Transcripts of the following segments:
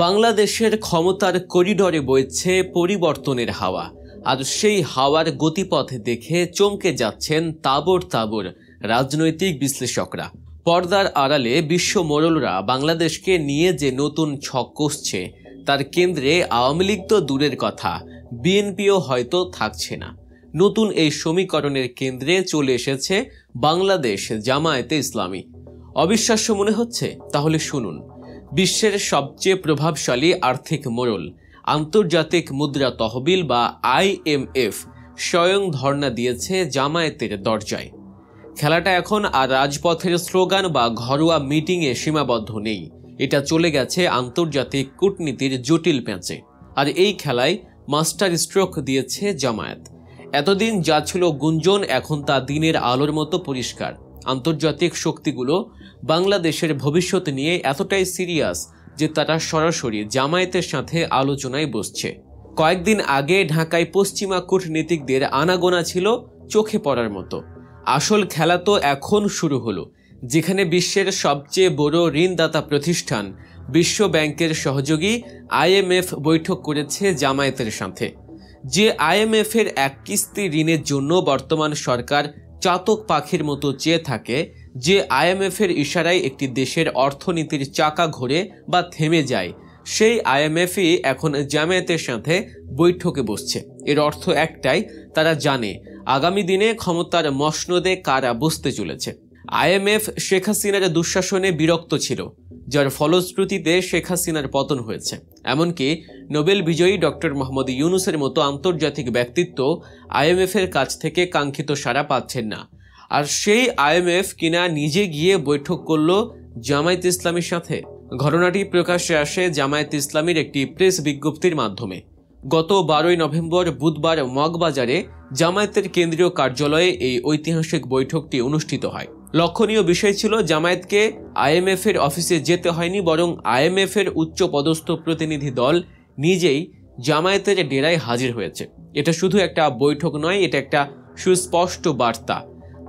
বাংলাদেশের ক্ষমতার করিডরে বইছে পরিবর্তনের হাওয়া, আর সেই হাওয়ার গতিপথ দেখে চমকে যাচ্ছেন তাবর তাবর রাজনৈতিক বিশ্লেষকরা। পর্দার আড়ালে বিশ্ব মোড়লরা বাংলাদেশকে নিয়ে যে নতুন ছক কষছে তার কেন্দ্রে আওয়ামী লীগ তো দূরের কথা, বিএনপিও হয়তো থাকছে না। নতুন এই সমীকরণের কেন্দ্রে চলে এসেছে বাংলাদেশ জামায়াতে ইসলামী। অবিশ্বাস্য মনে হচ্ছে? তাহলে শুনুন। বিশ্বের সবচেয়ে প্রভাবশালী আর্থিক মোড়ল আন্তর্জাতিক মুদ্রা তহবিল বা IMF স্বয়ং ধর্ণা দিয়েছে জামায়াতের দরজায়। খেলাটা এখন আর রাজপথের স্লোগান বা ঘরোয়া মিটিংয়ে সীমাবদ্ধ নেই, এটা চলে গেছে আন্তর্জাতিক কূটনীতির জটিল প্যাঁচে। আর এই খেলায় মাস্টার স্ট্রোক দিয়েছে জামায়াত। এতদিন যা ছিল গুঞ্জন, এখন তা দিনের আলোর মতো পরিষ্কার। আন্তর্জাতিক শক্তিগুলো বাংলাদেশের ভবিষ্যৎ নিয়ে এতটাই সিরিয়াস যে তারা সরাসরি জামায়াতের সাথে আলোচনায় বসছে। কয়েকদিন আগে ঢাকায় পশ্চিমা কূটনীতিকদের আনাগোনা ছিল চোখে পড়ার মতো। আসল খেলা তো এখন শুরু হলো, যেখানে বিশ্বের সবচেয়ে বড় ঋণদাতা প্রতিষ্ঠান বিশ্ব ব্যাংকের সহযোগী IMF বৈঠক করেছে জামায়াতের সাথে। যে IMF এর এক কিস্তি ঋণের জন্য বর্তমান সরকার চাতক পাখির মতো চেয়ে থাকে, যে IMF এর ইশারায় একটি দেশের অর্থনীতির চাকা ঘোরে বা থেমে যায়, সেই IMFই এখন জামায়াতের সাথে বৈঠকে বসছে। এর অর্থ একটাই, তারা জানে আগামী দিনে ক্ষমতার মসনদে কারা বসতে চলেছে। IMF শেখ হাসিনার দুঃশাসনে বিরক্ত ছিল, যার ফলশ্রুতিতে শেখ হাসিনার পতন হয়েছে। এমনকি নোবেল বিজয়ী ডক্টর মোহাম্মদ ইউনুসের মতো আন্তর্জাতিক ব্যক্তিত্ব IMF এর কাছ থেকে কাঙ্ক্ষিত সাড়া পাচ্ছেন না। আর সেই IMF কিনা নিজে গিয়ে বৈঠক করল জামায়াত ইসলামীর সাথে। ঘটনাটি প্রকাশ্যে আসে জামায়াত ইসলামীর একটি প্রেস বিজ্ঞপ্তির মাধ্যমে। গত 12 নভেম্বর বুধবার মগবাজারে জামায়াতের কেন্দ্রীয় কার্যালয়ে এই ঐতিহাসিক বৈঠকটি অনুষ্ঠিত হয়। লক্ষণীয় বিষয় ছিল, জামায়াতকে IMF এর অফিসে যেতে হয়নি, বরং IMF এর উচ্চ পদস্থ প্রতিনিধি দল নিজেই জামায়াতের ডেরায় হাজির হয়েছে। এটা শুধু একটা বৈঠক নয়, এটা একটা সুস্পষ্ট বার্তা।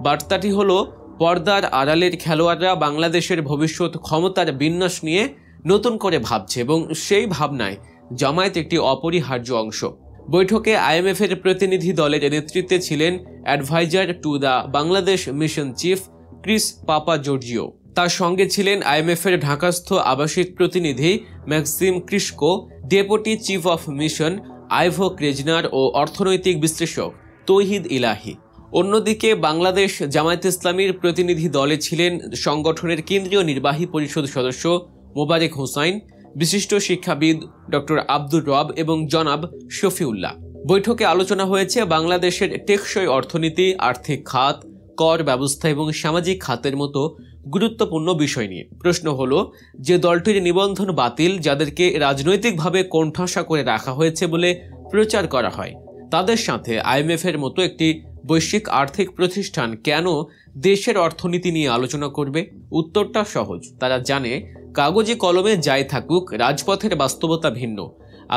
বার্তাটি হলো, পর্দার আড়ালের খেলোয়াড়রা বাংলাদেশের ভবিষ্যৎ ক্ষমতার বিন্যাস নিয়ে নতুন করে ভাবছে এবং সেই ভাবনায় জামায়াত একটি অপরিহার্য অংশ। বৈঠকে IMF এর প্রতিনিধি দলের নেতৃত্বে ছিলেন adviser to the Bangladesh mission chief Chris Papageorgiou. তার সঙ্গে ছিলেন IMF এর ঢাকাস্থ আবাসিক প্রতিনিধি Maxim Krysko, deputy chief of mission Ivo Krznar ও অর্থনৈতিক বিশ্লেষক তৌহিদ ইলাহি। অন্যদিকে বাংলাদেশ জামায়াত ইসলামীর প্রতিনিধি দলে ছিলেন সংগঠনের কেন্দ্রীয় নির্বাহী পরিষদ সদস্য মোবারক হোসাইন, বিশিষ্ট শিক্ষাবিদ ডক্টর আব্দুর রব এবং জনাব শফিউল্লাহ। বৈঠকে আলোচনা হয়েছে বাংলাদেশের টেকসই অর্থনীতি, আর্থিক খাত, কর ব্যবস্থা এবং সামাজিক খাতের মতো গুরুত্বপূর্ণ বিষয় নিয়ে। প্রশ্ন হলো, যে দলটির নিবন্ধন বাতিল, যাদেরকে রাজনৈতিকভাবে কোণঠাসা করে রাখা হয়েছে বলে প্রচার করা হয়, তাদের সাথে IMF এর মতো একটি বৈশ্বিক আর্থিক প্রতিষ্ঠান কেন দেশের অর্থনীতি নিয়ে আলোচনা করবে? উত্তরটা সহজ। তারা জানে কাগজে কলমে যাই থাকুক, রাজপথের বাস্তবতা ভিন্ন।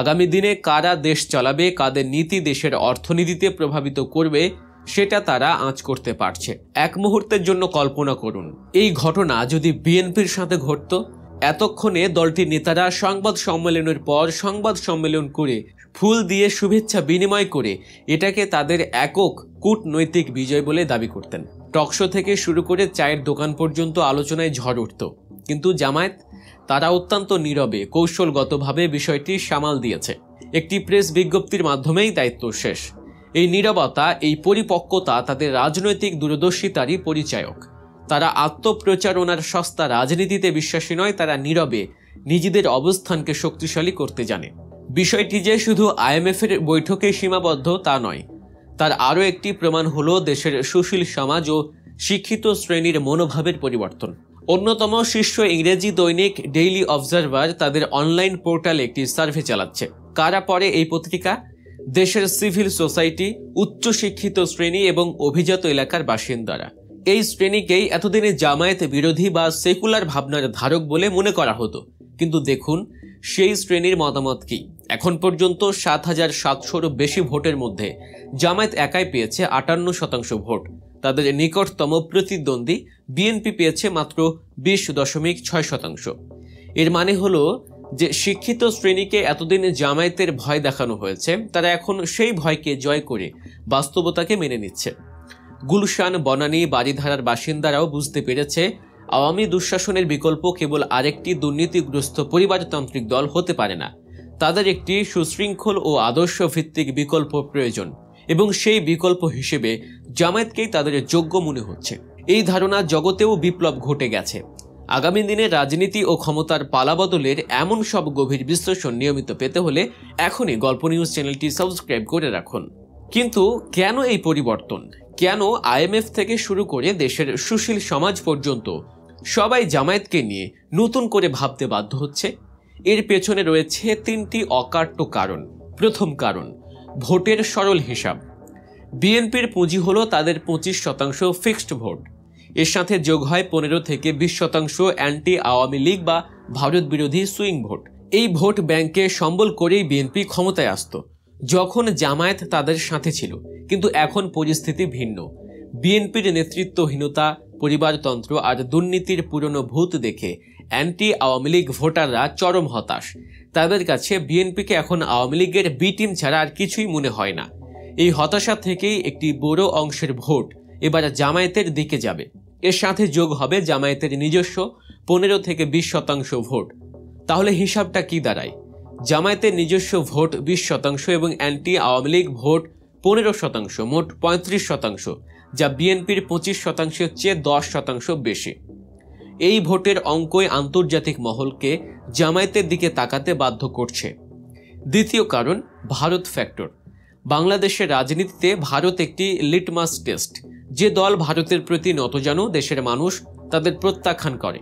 আগামী দিনে কারা দেশ চালাবে, কাদের নীতি দেশের অর্থনীতিতে প্রভাবিত করবে, সেটা তারা আঁচ করতে পারছে। এক মুহূর্তের জন্য কল্পনা করুন, এই ঘটনা যদি বিএনপির সাথে ঘটত। এতক্ষণে দলটির নেতারা সংবাদ সম্মেলনের পর সংবাদ সম্মেলন করে ফুল দিয়ে শুভেচ্ছা বিনিময় করে এটাকে তাদের একক কূটনৈতিক বিজয় বলে দাবি করতেন। টকশো থেকে শুরু করে চায়ের দোকান পর্যন্ত আলোচনায় ঝড় উঠত। কিন্তু জামায়াত, তারা অত্যন্ত নীরবে কৌশলগতভাবে বিষয়টি সামাল দিয়েছে। একটি প্রেস বিজ্ঞপ্তির মাধ্যমেই দায়িত্ব শেষ। এই নীরবতা, এই পরিপক্কতা তাদের রাজনৈতিক দূরদর্শিতারই পরিচায়ক। তারা আত্মপ্রচারণার সস্তা রাজনীতিতে বিশ্বাসী নয়, তারা নীরবে নিজেদের অবস্থানকে শক্তিশালী করতে জানে। বিষয়টি যে শুধু IMF এর বৈঠকে সীমাবদ্ধ তা নয়, তার আরও একটি প্রমাণ হলো দেশের সুশীল সমাজ ও শিক্ষিত শ্রেণীর মনোভাবের পরিবর্তন। অন্যতম শীর্ষ ইংরেজি দৈনিক ডেইলি অবজারভার তাদের অনলাইন পোর্টালে একটি সার্ভে চালাচ্ছে। কারা পড়ে এই পত্রিকা? দেশের সিভিল সোসাইটি, উচ্চশিক্ষিত শ্রেণী এবং অভিজাত এলাকার বাসিন্দারা। এই শ্রেণীকেই এতদিনে জামায়াত বিরোধী বা সেকুলার ভাবনার ধারক বলে মনে করা হতো। কিন্তু দেখুন সেই শ্রেণীর মতামত কি। এখন পর্যন্ত ৭৭০০-র বেশি ভোটের মধ্যে জামায়াত একাই পেয়েছে ৫৮% ভোট। তাদের নিকটতম প্রতিদ্বন্দ্বী বিএনপি পেয়েছে মাত্র ২০.৬%। এর মানে হলো যে শিক্ষিত শ্রেণীকে এতদিন জামায়াতের ভয় দেখানো হয়েছে, তারা এখন সেই ভয়কে জয় করে বাস্তবতাকে মেনে নিচ্ছে। গুলশান, বনানী, বারিধারার বাসিন্দারাও বুঝতে পেরেছে আওয়ামী দুঃশাসনের বিকল্প কেবল আরেকটি দুর্নীতিগ্রস্ত পরিবারতান্ত্রিক দল হতে পারে না। তাদের একটি সুশৃঙ্খল ও আদর্শ ভিত্তিক বিকল্প প্রয়োজন এবং সেই বিকল্প হিসেবে জামায়াতকেই তাদের যোগ্য মনে হচ্ছে। এই ধারণা জগতেও বিপ্লব ঘটে গেছে। আগামী দিনে রাজনীতি ও ক্ষমতার পালাবদলের এমন সব গভীর বিশ্লেষণ নিয়মিত পেতে হলে এখনই গল্প নিউজ চ্যানেলটি সাবস্ক্রাইব করে রাখুন। কিন্তু কেন এই পরিবর্তন? কেন আইএমএফ থেকে শুরু করে দেশের সুশীল সমাজ পর্যন্ত সবাই জামায়াতকে নিয়ে নতুন করে ভাবতে বাধ্য হচ্ছে? এর পেছনে রয়েছে তিনটি অকাট্য কারণ। প্রথম কারণ, ভোটের সরল হিসাব। বিএনপির পুঁজি হলো তাদের 25% ফিক্সড ভোট। এর সাথে যোগ হয় 15 থেকে 20% অ্যান্টি আওয়ামী লীগ বা ভারত বিরোধী সুইং ভোট। এই ভোট ব্যাংকে সম্বল করেই বিএনপি ক্ষমতায় আসত যখন জামায়াত তাদের সাথে ছিল। কিন্তু এখন পরিস্থিতি ভিন্ন। বিএনপির নেতৃত্বহীনতা, পরিবারতন্ত্র আর দুর্নীতির পুরনো ভূত দেখে অ্যান্টি আওয়ামী লীগ ভোটাররা চরম হতাশ। তাদের কাছে বিএনপিকে এখন আওয়ামী লীগের বি টিম ছাড়া আর কিছুই মনে হয় না। এই হতাশা থেকেই একটি বড় অংশের ভোট এবার জামায়াতের দিকে যাবে। এর সাথে যোগ হবে জামায়াতের নিজস্ব 15 থেকে 20% ভোট। তাহলে হিসাবটা কি দাঁড়ায়? জামায়াতের নিজস্ব ভোট 20% এবং অ্যান্টি আওয়ামী লীগ ভোট 15%, মোট 35%, যা বিএনপির 25%-এর চেয়ে 10% বেশি। এই ভোটের অঙ্কই আন্তর্জাতিক মহলকে জামায়াতের দিকে তাকাতে বাধ্য করছে। দ্বিতীয় কারণ, ভারত ফ্যাক্টর। বাংলাদেশের রাজনীতিতে ভারত একটি লিটমাস টেস্ট। যে দল ভারতের প্রতি নতজানু, দেশের মানুষ তাদের প্রত্যাখ্যান করে।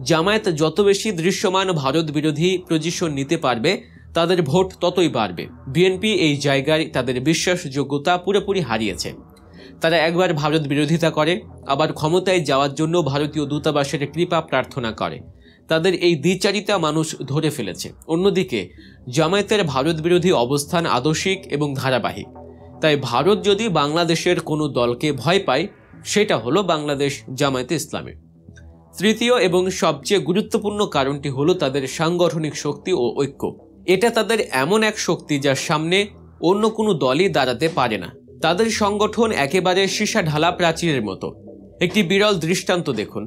জামায়াত যত বেশি দৃশ্যমান ভারত বিরোধী পজিশন নিতে পারবে, তাদের ভোট ততই বাড়বে। বিএনপি এই জায়গায় তাদের বিশ্বাসযোগ্যতা পুরোপুরি হারিয়েছে। তারা একবার ভারত বিরোধিতা করে, আবার ক্ষমতায় যাওয়ার জন্য ভারতীয় দূতাবাসের কৃপা প্রার্থনা করে। তাদের এই দ্বিচারিতা মানুষ ধরে ফেলেছে। অন্যদিকে জামায়াতের ভারত বিরোধী অবস্থান আদর্শিক এবং ধারাবাহিক। তাই ভারত যদি বাংলাদেশের কোনো দলকে ভয় পায়, সেটা হলো বাংলাদেশ জামায়াতে ইসলামী। তৃতীয় এবং সবচেয়ে গুরুত্বপূর্ণ কারণটি হলো তাদের সাংগঠনিক শক্তি ও ঐক্য। এটা তাদের এমন এক শক্তি যার সামনে অন্য কোনো দলই দাঁড়াতে পারে না। তাদের সংগঠন একেবারে সীসা ঢালা প্রাচীরের মতো। একটি বিরল দৃষ্টান্ত দেখুন।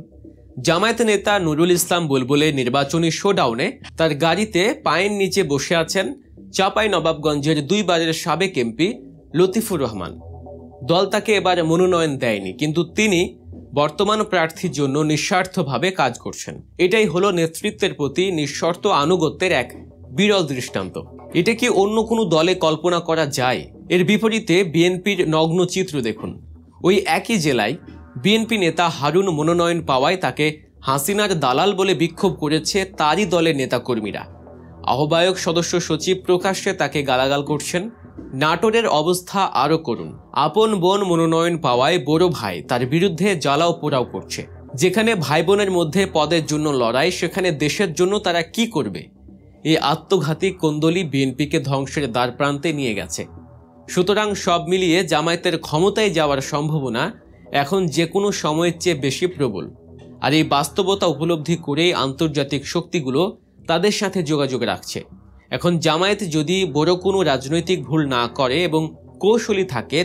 জামায়াত নেতা নুরুল ইসলাম বুলবুলের নির্বাচনী শোডাউনে তার গাড়িতে পায়ের নিচে বসে আছেন চাঁপাইনবাবগঞ্জের 2 বারের সাবেক এমপি লতিফুর রহমান। দল তাকে এবার মনোনয়ন দেয়নি, কিন্তু তিনি বর্তমান প্রার্থীর জন্য নিঃস্বার্থভাবে কাজ করছেন। এটাই হলো নেতৃত্বের প্রতি নিঃশর্ত আনুগত্যের এক বিরল দৃষ্টান্ত। এটা কি অন্য কোনো দলে কল্পনা করা যায়? এর বিপরীতে বিএনপির নগ্ন চিত্র দেখুন। ওই একই জেলায় বিএনপি নেতা হারুন মনোনয়ন পাওয়ায় তাকে হাসিনার দালাল বলে বিক্ষোভ করেছে তারই দলের নেতাকর্মীরা। আহ্বায়ক সদস্য সচিব প্রকাশ্যে তাকে গালাগাল করছেন। নাটোরের অবস্থা আরও করুন। আপন বোন মনোনয়ন পাওয়ায় বড় ভাই তার বিরুদ্ধে জ্বালাও পোড়াও করছে। যেখানে ভাই বোনের মধ্যে পদের জন্য লড়াই, সেখানে দেশের জন্য তারা কি করবে? এই আত্মঘাতী কোন্দলই বিএনপিকে ধ্বংসের দ্বার প্রান্তে নিয়ে গেছে। সুতরাং সব মিলিয়ে জামায়াতের ক্ষমতায় যাওয়ার সম্ভাবনা এখন যে কোনো সময়ের চেয়ে বেশি প্রবল। আর এই বাস্তবতা উপলব্ধি করেই আন্তর্জাতিক শক্তিগুলো তাদের সাথে যোগাযোগ রাখছে। এখন জামায়াত যদি বড় কোনো রাজনৈতিক ভুল না করে এবং কৌশলী থাকে,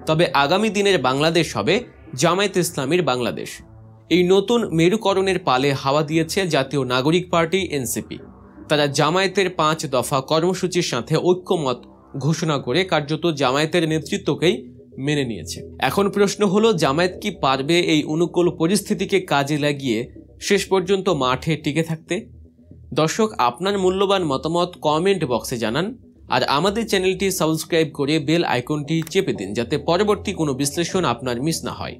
তবে আগামী দিনের বাংলাদেশ হবে জামায়াত ইসলামীর বাংলাদেশ। এই নতুন মেরুকরণের পালে হাওয়া দিয়েছে জাতীয় নাগরিক পার্টি এনসিপি। তারা জামায়াতের 5 দফা কর্মসূচির সাথে ঐক্যমত ঘোষণা করে কার্যত জামায়াতের নেতৃত্বকেই মেনে নিয়েছে। এখন প্রশ্ন হলো, জামায়াত কি পারবে এই অনুকূল পরিস্থিতিকে কাজে লাগিয়ে শেষ পর্যন্ত মাঠে টিকে থাকতে? দর্শক, আপনার মূল্যবান মতামত কমেন্ট বক্সে জানান। আর আমাদের চ্যানেলটি সাবস্ক্রাইব করে বেল আইকনটি চেপে দিন, যাতে পরবর্তী কোনো বিশ্লেষণ আপনার মিস না হয়।